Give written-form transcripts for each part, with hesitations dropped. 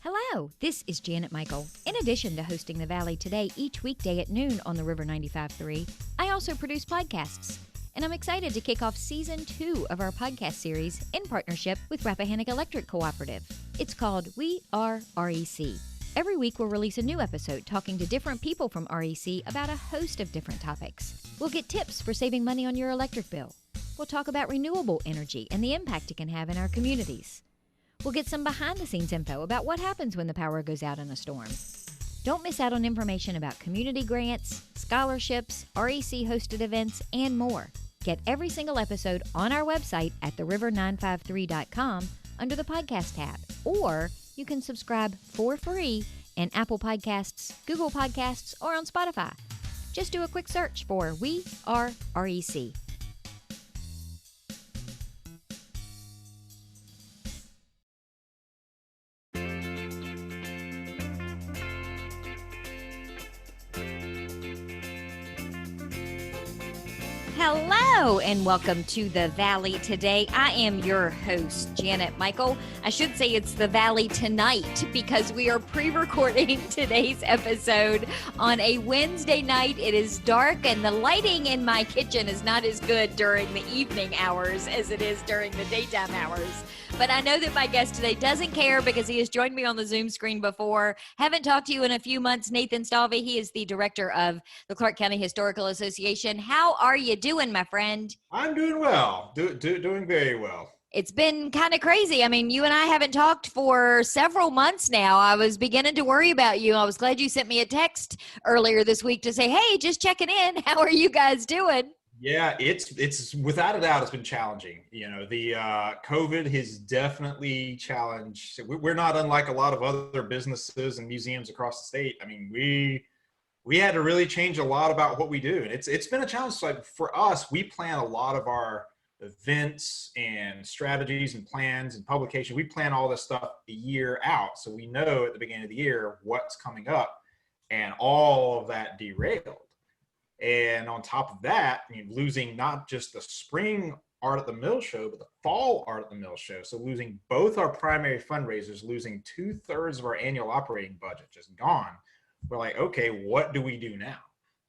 Hello, this is Janet Michael. In addition to hosting The Valley Today each weekday at noon on the River 95.3, I also produce podcasts. And I'm excited to kick off Season 2 of our podcast series in partnership with Rappahannock Electric Cooperative. It's called We Are REC. Every week we'll release a new episode talking to different people from REC about a host of different topics. We'll get tips for saving money on your electric bill. We'll talk about renewable energy and the impact it can have in our communities. We'll get some behind-the-scenes info about what happens when the power goes out in a storm. Don't miss out on information about community grants, scholarships, REC-hosted events, and more. Get every single episode on our website at theriver953.com under the podcast tab, or you can subscribe for free in Apple Podcasts, Google Podcasts, or on Spotify. Just do a quick search for We Are REC. Hello and welcome to The Valley Today. I am your host, Janet Michael. I should say it's The Valley tonight because we are pre-recording today's episode on a Wednesday night. It is dark and the lighting in my kitchen is not as good during the evening hours as it is during the daytime hours. But I know that my guest today doesn't care because he has joined me on the Zoom screen before. Haven't talked to you in a few months. Nathan Stalvey, he is the director of the Clarke County Historical Association. How are you doing, my friend? I'm doing well, doing very well. It's been kind of crazy. I mean, you and I haven't talked for several months now. I was beginning to worry about you. I was glad you sent me a text earlier this week to say, hey, just checking in. How are you guys doing? Yeah, it's without a doubt, it's been challenging. You know, the COVID has definitely challenged. So we're not unlike a lot of other businesses and museums across the state. I mean, we had to really change a lot about what we do, and it's been a challenge. So like for us, we plan a lot of our events and strategies and plans and publication. We plan all this stuff a year out, so we know at the beginning of the year what's coming up, and all of that derailed. And on top of that, I mean, losing not just the spring Art at the Mill show, but the fall Art at the Mill show. So losing both our primary fundraisers, losing 2/3 of our annual operating budget, just gone. We're like, okay, what do we do now?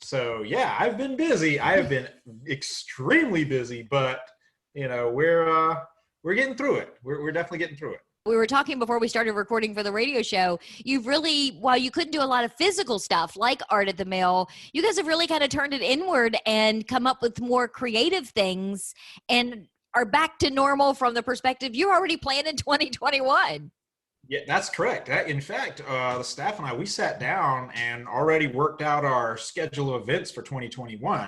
So yeah, I've been busy. I have been extremely busy, but you know, we're getting through it. We're definitely getting through it. We were talking before we started recording for the radio show. You've really, while you couldn't do a lot of physical stuff like Art at the Mill, you guys have really kind of turned it inward and come up with more creative things and are back to normal from the perspective you're already planning 2021. Yeah, that's correct. In fact, the staff and I, we sat down and already worked out our schedule of events for 2021.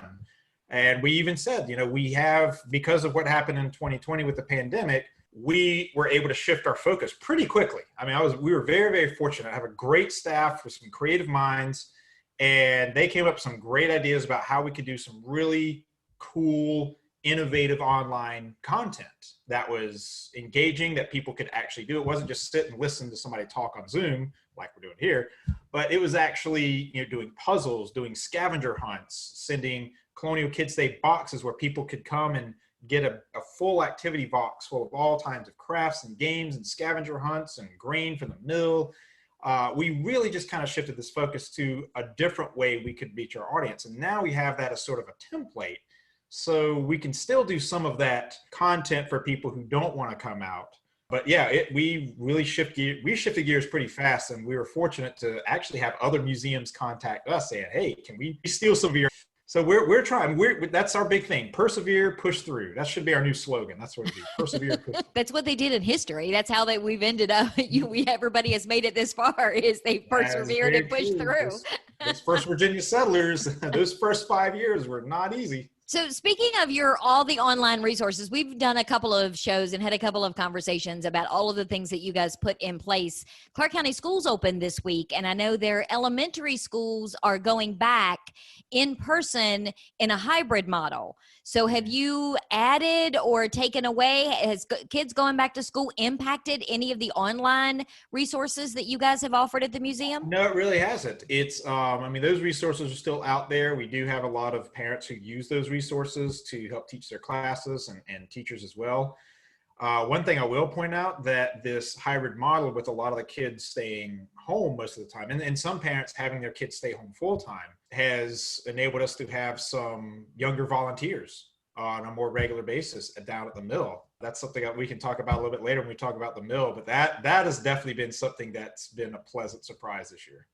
And we even said, you know, we have, because of what happened in 2020 with the pandemic, we were able to shift our focus pretty quickly. I mean, we were very, very fortunate. I have a great staff with some creative minds, and they came up with some great ideas about how we could do some really cool, innovative online content that was engaging, that people could actually do. It wasn't just sit and listen to somebody talk on Zoom like we're doing here, but it was actually, you know, doing puzzles, doing scavenger hunts, sending Colonial Kids Day boxes where people could come and get a full activity box full of all kinds of crafts and games and scavenger hunts and grain from the mill. We really just kind of shifted this focus to a different way we could reach our audience. And now we have that as sort of a template. So we can still do some of that content for people who don't want to come out. But yeah, we really shifted gears pretty fast. And we were fortunate to actually have other museums contact us saying, hey, can we steal some of your... So we're trying. That's our big thing. Persevere, push through. That should be our new slogan. That's what it is. Persevere, push through. That's what they did in history. That's how we've ended up. Everybody has made it this far. Is they persevered and pushed through. Those first Virginia settlers, those first 5 years were not easy. So speaking of all the online resources, we've done a couple of shows and had a couple of conversations about all of the things that you guys put in place. Clarke County Schools opened this week, and I know their elementary schools are going back in person in a hybrid model. So have you added or taken away, has kids going back to school impacted any of the online resources that you guys have offered at the museum? No, it really hasn't. It's, I mean, those resources are still out there. We do have a lot of parents who use those resources to help teach their classes and teachers as well. One thing I will point out that this hybrid model with a lot of the kids staying home most of the time, and some parents having their kids stay home full time, has enabled us to have some younger volunteers on a more regular basis down at the mill. That's something that we can talk about a little bit later when we talk about the mill, but that has definitely been something that's been a pleasant surprise this year.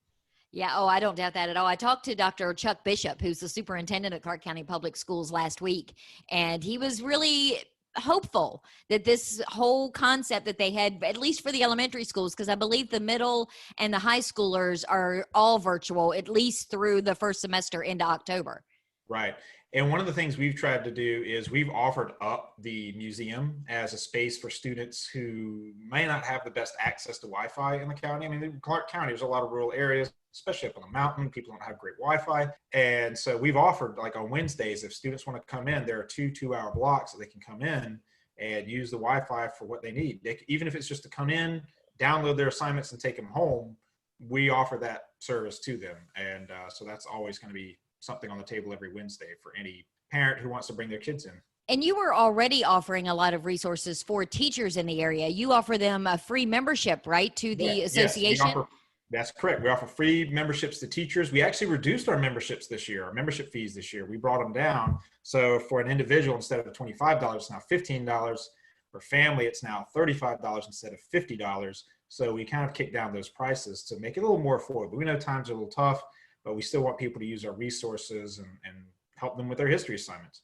Yeah, oh, I don't doubt that at all. I talked to Dr. Chuck Bishop, who's the superintendent at Clarke County Public Schools last week, and he was really hopeful that this whole concept that they had, at least for the elementary schools, because I believe the middle and the high schoolers are all virtual, at least through the first semester into October. Right. And one of the things we've tried to do is we've offered up the museum as a space for students who may not have the best access to Wi-Fi in the county. I mean, in Clarke County, there's a lot of rural areas, especially up on the mountain. People don't have great Wi-Fi. And so we've offered, like on Wednesdays, if students want to come in, there are 2-hour blocks that they can come in and use the Wi-Fi for what they need. Even if it's just to come in, download their assignments and take them home, we offer that service to them. And so that's always going to be something on the table every Wednesday for any parent who wants to bring their kids in. And you were already offering a lot of resources for teachers in the area. You offer them a free membership, right, to the association? Yes, that's correct. We offer free memberships to teachers. We actually reduced our memberships this year, our membership fees this year. We brought them down. So for an individual, instead of $25, it's now $15. For family, it's now $35 instead of $50. So we kind of kicked down those prices to make it a little more affordable. We know times are a little tough, but we still want people to use our resources and help them with their history assignments.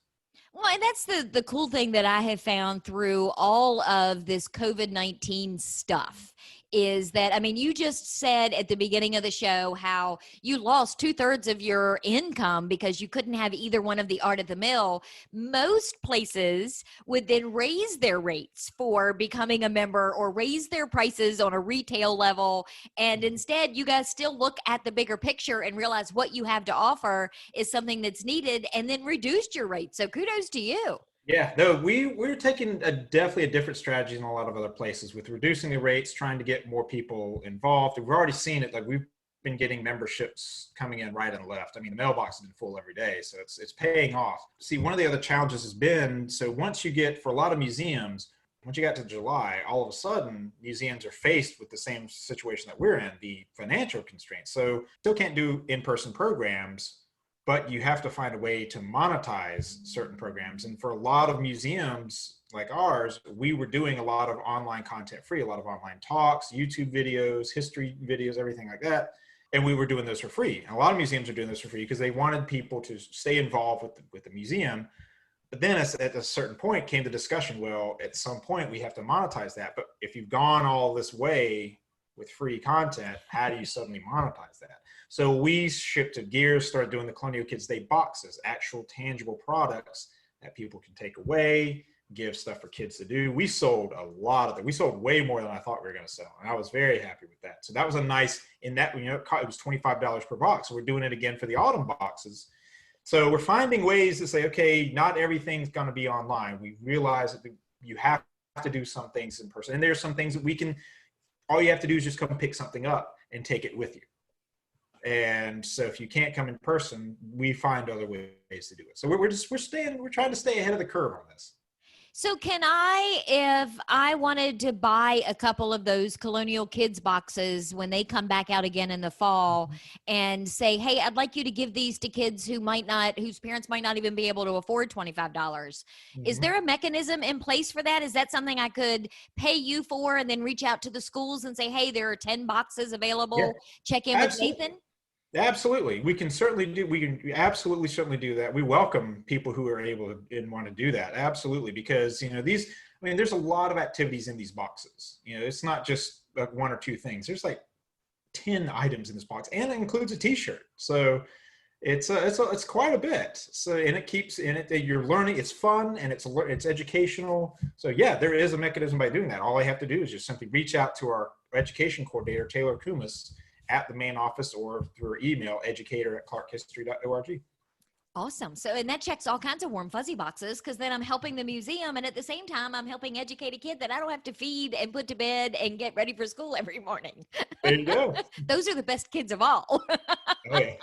Well, and that's the cool thing that I have found through all of this COVID-19 stuff is that, I mean, you just said at the beginning of the show how you lost 2/3 of your income because you couldn't have either one of the art at the mill. Most places would then raise their rates for becoming a member or raise their prices on a retail level. And instead, you guys still look at the bigger picture and realize what you have to offer is something that's needed and then reduced your rate. So kudos to you. Yeah, no, we're taking definitely a different strategy than a lot of other places with reducing the rates, trying to get more people involved. We've already seen it. Like we've been getting memberships coming in right and left. I mean, the mailbox has been full every day, so it's paying off. See, one of the other challenges has been, so once you get, for a lot of museums, once you got to July, all of a sudden museums are faced with the same situation that we're in, the financial constraints. So still can't do in-person programs, but you have to find a way to monetize certain programs. And for a lot of museums like ours, we were doing a lot of online content free, a lot of online talks, YouTube videos, history videos, everything like that. And we were doing those for free. And a lot of museums are doing this for free because they wanted people to stay involved with the museum. But then at a certain point came the discussion, well, at some point we have to monetize that. But if you've gone all this way with free content, how do you suddenly monetize that? So we shifted gears, started doing the Colonial Kids Day boxes, actual tangible products that people can take away, give stuff for kids to do. We sold a lot of that. We sold way more than I thought we were going to sell. And I was very happy with that. So that was a nice, in that, it was $25 per box. So we're doing it again for the autumn boxes. So we're finding ways to say, okay, not everything's going to be online. We realize that you have to do some things in person. And there's some things that we can, all you have to do is just come pick something up and take it with you. And so if you can't come in person, we find other ways to do it. So we're trying to stay ahead of the curve on this. So can I, if I wanted to buy a couple of those Colonial Kids boxes when they come back out again in the fall and say, hey, I'd like you to give these to kids whose parents might not even be able to afford $25. Is there a mechanism in place for that? Is that something I could pay you for and then reach out to the schools and say, hey, there are 10 boxes available. Yeah. Check in with Nathan? Absolutely. We can certainly certainly do that. We welcome people who are able to and want to do that. Absolutely. Because, there's a lot of activities in these boxes. It's not just like one or two things. There's like 10 items in this box, and it includes a t-shirt. So it's quite a bit. So, and it keeps in it that you're learning, it's fun and it's educational. So yeah, there is a mechanism by doing that. All I have to do is just simply reach out to our education coordinator, Taylor Kumis, at the main office or through our email, educator@clarkehistory.org. Awesome. So, and that checks all kinds of warm fuzzy boxes because then I'm helping the museum. And at the same time, I'm helping educate a kid that I don't have to feed and put to bed and get ready for school every morning. There you go. Those are the best kids of all. Oh, yeah.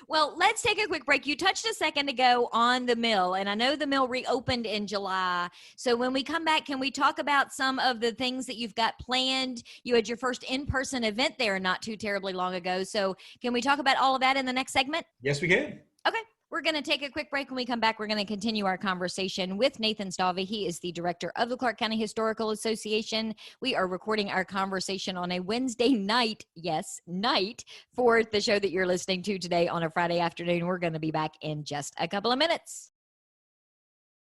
Well, let's take a quick break. You touched a second ago on the mill, and I know the mill reopened in July. So when we come back, can we talk about some of the things that you've got planned? You had your first in-person event there not too terribly long ago. So can we talk about all of that in the next segment? Yes, we can. Okay. We're going to take a quick break. When we come back, we're going to continue our conversation with Nathan Stalvey. He is the director of the Clarke County Historical Association. We are recording our conversation on a Wednesday night, yes, night, for the show that you're listening to today on a Friday afternoon. We're going to be back in just a couple of minutes.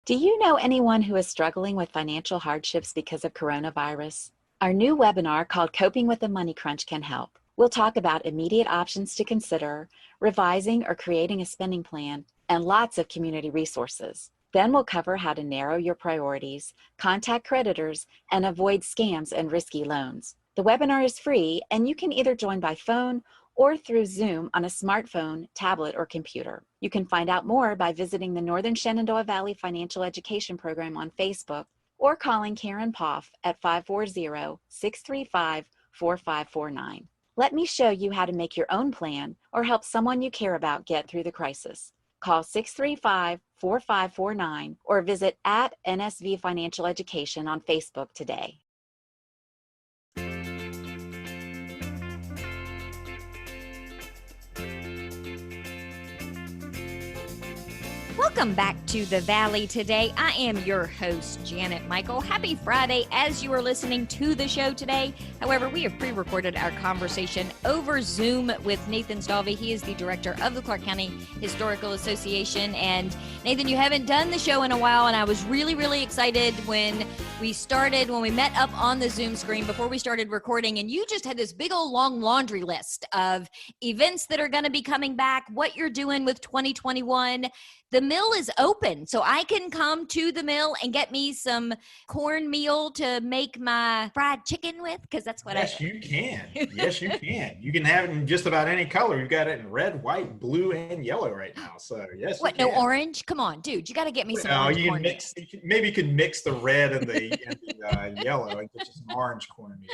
Do you know anyone who is struggling with financial hardships because of coronavirus? Our new webinar called Coping with the Money Crunch can help. We'll talk about immediate options to consider, revising or creating a spending plan, and lots of community resources. Then we'll cover how to narrow your priorities, contact creditors, and avoid scams and risky loans. The webinar is free, and you can either join by phone or through Zoom on a smartphone, tablet, or computer. You can find out more by visiting the Northern Shenandoah Valley Financial Education Program on Facebook or calling Karen Poff at 540-635-4549. Let me show you how to make your own plan or help someone you care about get through the crisis. Call 635-4549 or visit at NSV Financial Education on Facebook today. Welcome back to the Valley today. I am your host, Janet Michael. Happy Friday as you are listening to the show today. However, we have pre-recorded our conversation over Zoom with Nathan Stalvey. He is the director of the Clarke County Historical Association. And Nathan, you haven't done the show in a while, and I was really, really excited when we met up on the Zoom screen before we started recording, and you just had this big old long laundry list of events that are going to be coming back, what you're doing with 2021. The mill is open, so I can come to the mill and get me some cornmeal to make my fried chicken with, because that's what Yes, you can. Yes, you can. You can have it in just about any color. You've got it in red, white, blue, and yellow right now. So, yes, What, no orange? Come on, dude. You got to get me some orange you can cornmeal. maybe you could mix the red and the yellow and get you some orange cornmeal.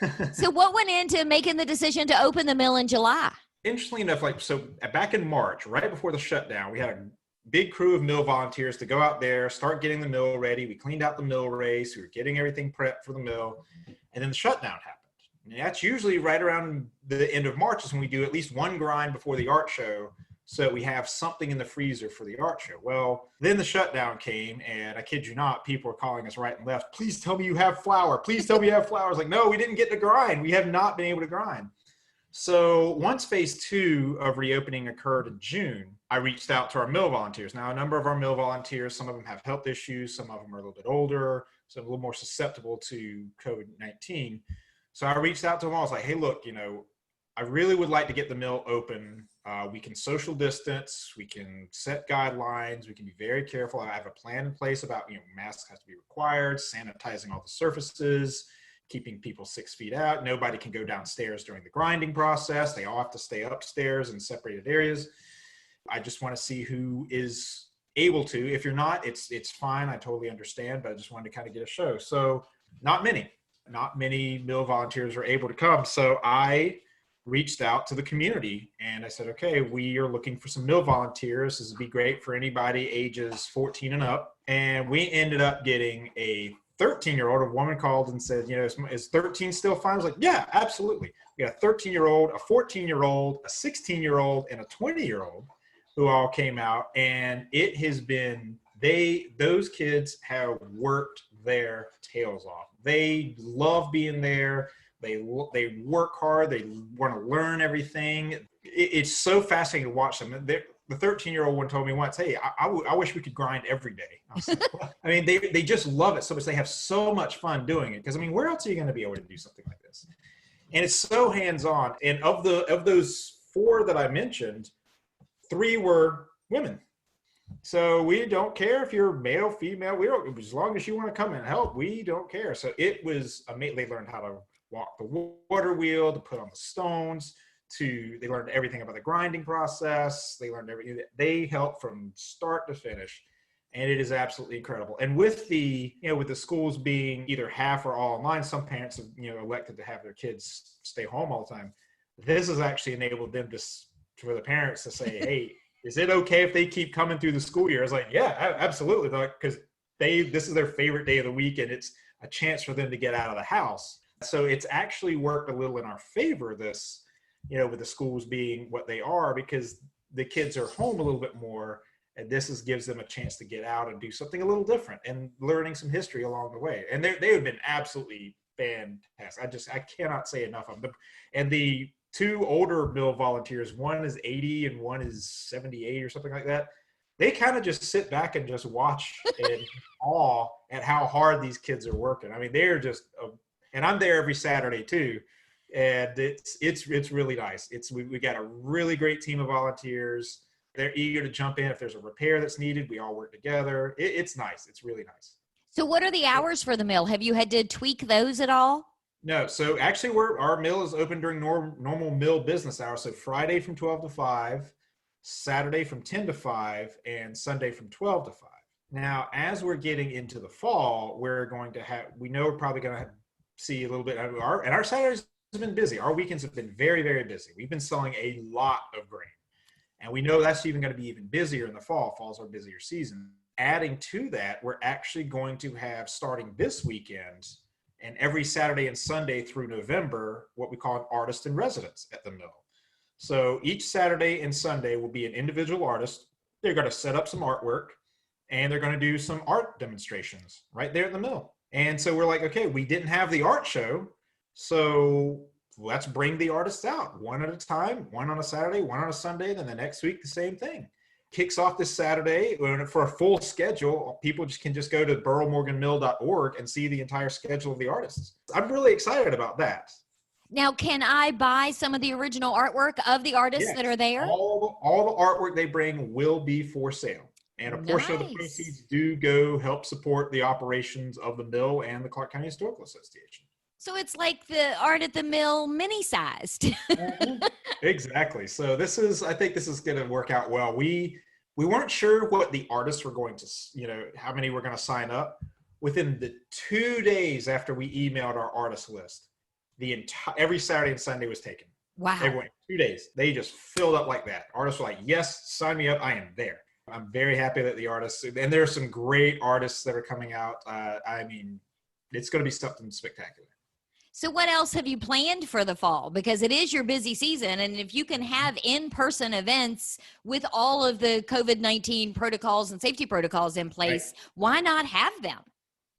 I don't know. So what went into making the decision to open the mill in July? Interestingly enough, back in March, right before the shutdown, we had a big crew of mill volunteers to go out there, start getting the mill ready. We cleaned out the mill race. We were getting everything prepped for the mill. And then the shutdown happened. And that's usually right around the end of March is when we do at least one grind before the art show, so that we have something in the freezer for the art show. Well, then the shutdown came, and I kid you not, people were calling us right and left. Please tell me you have flour. Please tell me you have flour. I was like, no, we didn't get to grind. We have not been able to grind. So once phase 2 of reopening occurred in June, I reached out to our mill volunteers. Now, a number of our mill volunteers, some of them have health issues, some of them are a little bit older, so a little more susceptible to COVID-19. So I reached out to them all. I was like, hey, look, I really would like to get the mill open. We can social distance, we can set guidelines, we can be very careful. I have a plan in place about, masks have to be required, sanitizing all the surfaces, keeping people 6 feet out. Nobody can go downstairs during the grinding process. They all have to stay upstairs in separated areas. I just want to see who is able to. If you're not, it's fine. I totally understand, but I just wanted to kind of get a show. So not many mill volunteers were able to come. So I reached out to the community and I said, okay, we are looking for some mill volunteers. This would be great for anybody ages 14 and up. And we ended up getting a 13-year-old. A woman called and said, is 13 still fine? I was like, yeah, absolutely. We got a 13-year-old, a 14-year-old, a 16-year-old, and a 20-year-old who all came out. And it has been, those kids have worked their tails off. They love being there. They work hard. They want to learn everything. It's so fascinating to watch them. The 13-year-old one told me once, hey, I wish we could grind every day. I was like, well, they just love it so much. They have so much fun doing it. Because, where else are you going to be able to do something like this? And it's so hands-on. And of those 4 that I mentioned, 3 were women. So we don't care if you're male, female. We don't, as long as you want to come and help, we don't care. So it was amazing. They learned how to walk the water wheel, to put on the stones, they learned everything about the grinding process. They learned everything. They helped from start to finish. And it is absolutely incredible. And with the schools being either half or all online, some parents have, elected to have their kids stay home all the time. This has actually enabled them to for the parents to say, hey, is it okay if they keep coming through the school year? I was like, yeah, absolutely. Because this is their favorite day of the week, and it's a chance for them to get out of the house. So it's actually worked a little in our favor, this, with the schools being what they are, because the kids are home a little bit more, and gives them a chance to get out and do something a little different and learning some history along the way. And they have been absolutely fantastic. I cannot say enough of them. And the two older mill volunteers, one is 80 and one is 78 or something like that. They kind of just sit back and just watch in awe at how hard these kids are working. I mean, they're just, and I'm there every Saturday too. And it's really nice. We got a really great team of volunteers. They're eager to jump in if there's a repair that's needed. We all work together. It's nice. It's really nice. So what are the hours for the mill? Have you had to tweak those at all? No. So actually our mill is open during normal mill business hours. So Friday from 12 to 5, Saturday from 10 to 5, and Sunday from 12 to 5. Now, as we're getting into the fall, we're probably going to see a little bit and our Saturdays have been busy. Our weekends have been very, very busy. We've been selling a lot of grain. And we know that's even going to be even busier in the fall. Fall's our busier season. Adding to that, we're actually going to have, starting this weekend and every Saturday and Sunday through November, what we call an artist in residence at the mill. So each Saturday and Sunday will be an individual artist. They're going to set up some artwork, and they're going to do some art demonstrations right there at the mill. And so we're like, okay, we didn't have the art show, so let's bring the artists out one at a time, one on a Saturday, one on a Sunday, then the next week, the same thing. Kicks off this Saturday. For a full schedule, people can just go to burrowmorganmill.org and see the entire schedule of the artists. I'm really excited about that. Now, can I buy some of the original artwork of the artists that are there? All the artwork they bring will be for sale. And a portion of the proceeds do go help support the operations of the mill and the Clarke County Historical Association. So it's like the art at the mill mini-sized. Exactly. So I think this is going to work out well. We weren't sure what the artists were going to, how many were going to sign up. Within the 2 days after we emailed our artist list, every Saturday and Sunday was taken. Wow. Everyone, 2 days. They just filled up like that. Artists were like, yes, sign me up. I am there. I'm very happy that the artists, and there are some great artists that are coming out. It's going to be something spectacular. So what else have you planned for the fall? Because it is your busy season. And if you can have in-person events with all of the COVID-19 protocols and safety protocols in place, right, why not have them?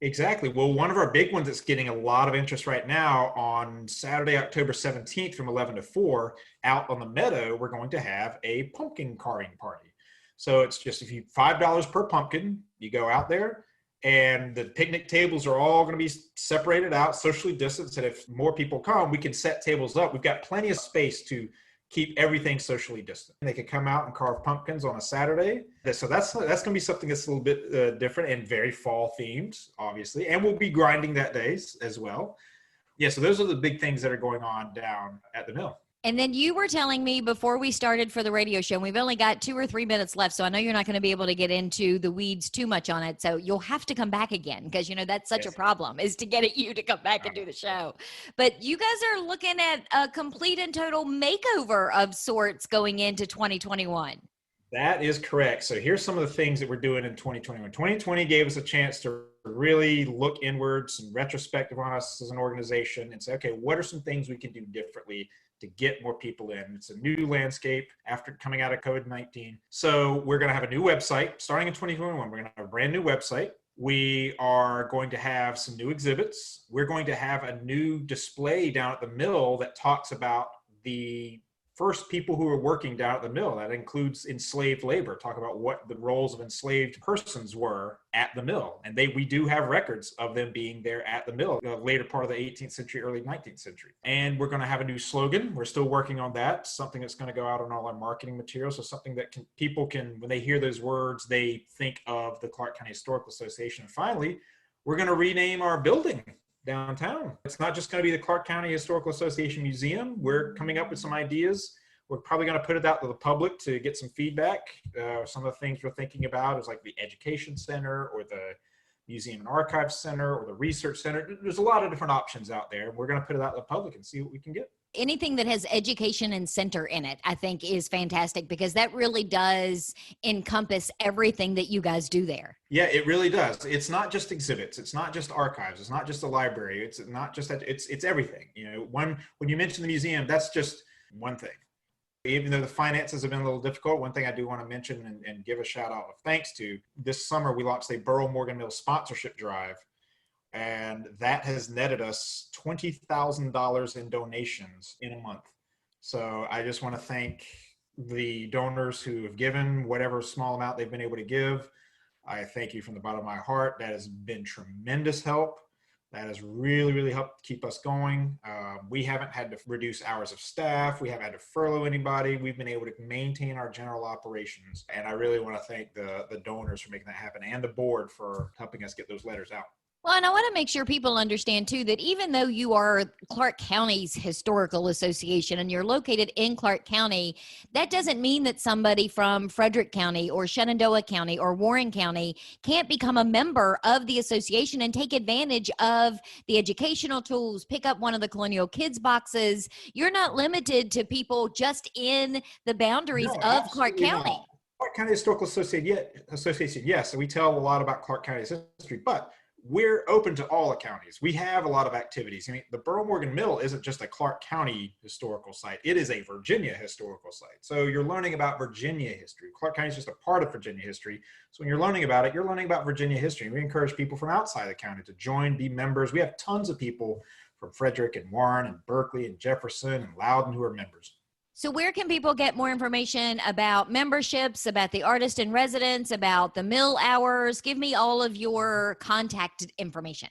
Exactly. Well, one of our big ones that's getting a lot of interest right now, on Saturday, October 17th from 11 to 4, out on the meadow, we're going to have a pumpkin carving party. So it's just $5 per pumpkin. You go out there, and the picnic tables are all going to be separated out, socially distanced. And if more people come, we can set tables up. We've got plenty of space to keep everything socially distant. They can come out and carve pumpkins on a Saturday. So that's going to be something that's a little bit different and very fall themed, obviously. And we'll be grinding that day as well. Yeah, so those are the big things that are going on down at the mill. And then you were telling me before we started for the radio show, and we've only got 2 or 3 minutes left, so I know you're not going to be able to get into the weeds too much on it. So you'll have to come back again, because, that's such a problem, is to get you to come back and do the show. But you guys are looking at a complete and total makeover of sorts going into 2021. That is correct. So here's some of the things that we're doing in 2021. 2020 gave us a chance to really look inwards and retrospective on us as an organization and say, okay, what are some things we can do differently to get more people in? It's a new landscape after coming out of COVID-19. So we're going to have a new website starting in 2021. We're going to have a brand new website. We are going to have some new exhibits. We're going to have a new display down at the mill that talks about the first people who were working down at the mill. That includes enslaved labor, talk about what the roles of enslaved persons were at the mill. And we do have records of them being there at the mill, the later part of the 18th century, early 19th century. And we're going to have a new slogan. We're still working on that, something that's going to go out on all our marketing materials. So something that people can, when they hear those words, they think of the Clarke County Historical Association. And finally, we're going to rename our building downtown. It's not just going to be the Clarke County Historical Association Museum. We're coming up with some ideas. We're probably going to put it out to the public to get some feedback. Some of the things we're thinking about is like the Education Center or the Museum and Archives Center or the Research Center. There's a lot of different options out there. We're going to put it out to the public and see what we can get. Anything that has education and center in it, I think is fantastic, because that really does encompass everything that you guys do there. Yeah, it really does. It's not just exhibits. It's not just archives. It's not just a library. It's not just that. It's everything. When you mention the museum, that's just one thing. Even though the finances have been a little difficult, one thing I do want to mention and give a shout out of thanks to, this summer we launched a Borough Morgan Mill sponsorship drive, and that has netted us $20,000 in donations in a month. So I just want to thank the donors who have given whatever small amount they've been able to give. I thank you from the bottom of my heart. That has been tremendous help. That has really, really helped keep us going. We haven't had to reduce hours of staff. We haven't had to furlough anybody. We've been able to maintain our general operations. And I really want to thank the donors for making that happen, and the board for helping us get those letters out. Well, and I want to make sure people understand, too, that even though you are Clarke County's Historical Association and you're located in Clarke County, that doesn't mean that somebody from Frederick County or Shenandoah County or Warren County can't become a member of the association and take advantage of the educational tools, pick up one of the Colonial Kids boxes. You're not limited to people just in the boundaries of Clarke County. Not. Clarke County Historical Association, yes, so we tell a lot about Clarke County's history, but we're open to all the counties. We have a lot of activities. I mean, the Borough Morgan Mill isn't just a Clarke County historical site. It is a Virginia historical site. So you're learning about Virginia history. Clarke County is just a part of Virginia history. So when you're learning about it, you're learning about Virginia history. And we encourage people from outside the county to join, be members. We have tons of people from Frederick and Warren and Berkeley and Jefferson and Loudoun who are members. So where can people get more information about memberships, about the artist in residence, about the mill hours? Give me all of your contact information.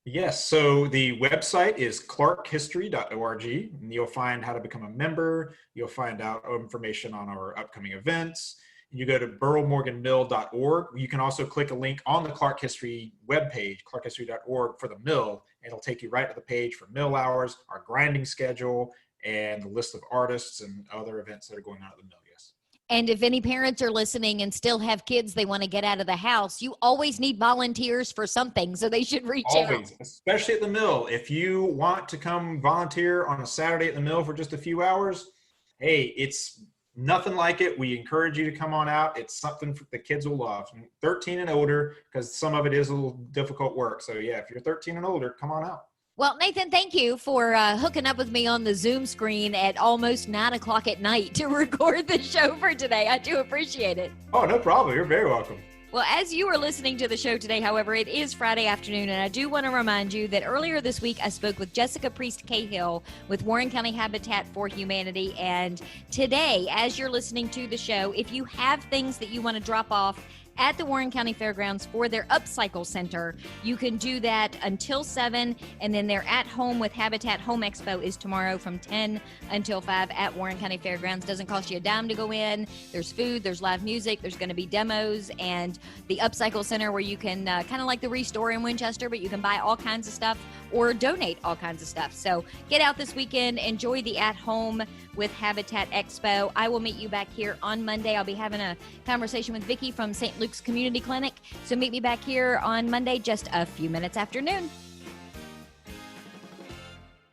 Yes, so the website is clarkehistory.org, and you'll find how to become a member. You'll find out information on our upcoming events. You go to boroughmorganmill.org. You can also click a link on the Clarke History webpage, clarkehistory.org, for the mill, and it'll take you right to the page for mill hours, our grinding schedule, and the list of artists and other events that are going on at the mill, yes. And if any parents are listening and still have kids they want to get out of the house, you always need volunteers for something, so they should reach out. Always, especially at the mill. If you want to come volunteer on a Saturday at the mill for just a few hours, hey, it's nothing like it. We encourage you to come on out. It's something the kids will love. 13 and older, because some of it is a little difficult work. So yeah, if you're 13 and older, come on out. Well, Nathan, thank you for hooking up with me on the Zoom screen at almost 9 o'clock at night to record the show for today. I do appreciate it. Oh, no problem. You're very welcome. Well, as you are listening to the show today, however, it is Friday afternoon, and I do want to remind you that earlier this week I spoke with Jessica Priest Cahill with Warren County Habitat for Humanity. And today, as you're listening to the show, if you have things that you want to drop off at the Warren County Fairgrounds for their Upcycle Center, you can do that until 7, and then their At Home with Habitat Home Expo is tomorrow from 10 until 5 at Warren County Fairgrounds. Doesn't cost you a dime to go in. There's food, there's live music, there's going to be demos, and the Upcycle Center where you can kind of like the Restore in Winchester, but you can buy all kinds of stuff or donate all kinds of stuff. So get out this weekend, enjoy the At Home with Habitat Expo. I will meet you back here on Monday. I'll be having a conversation with Vicki from St. Luke's Community Clinic. So meet me back here on Monday, just a few minutes after noon.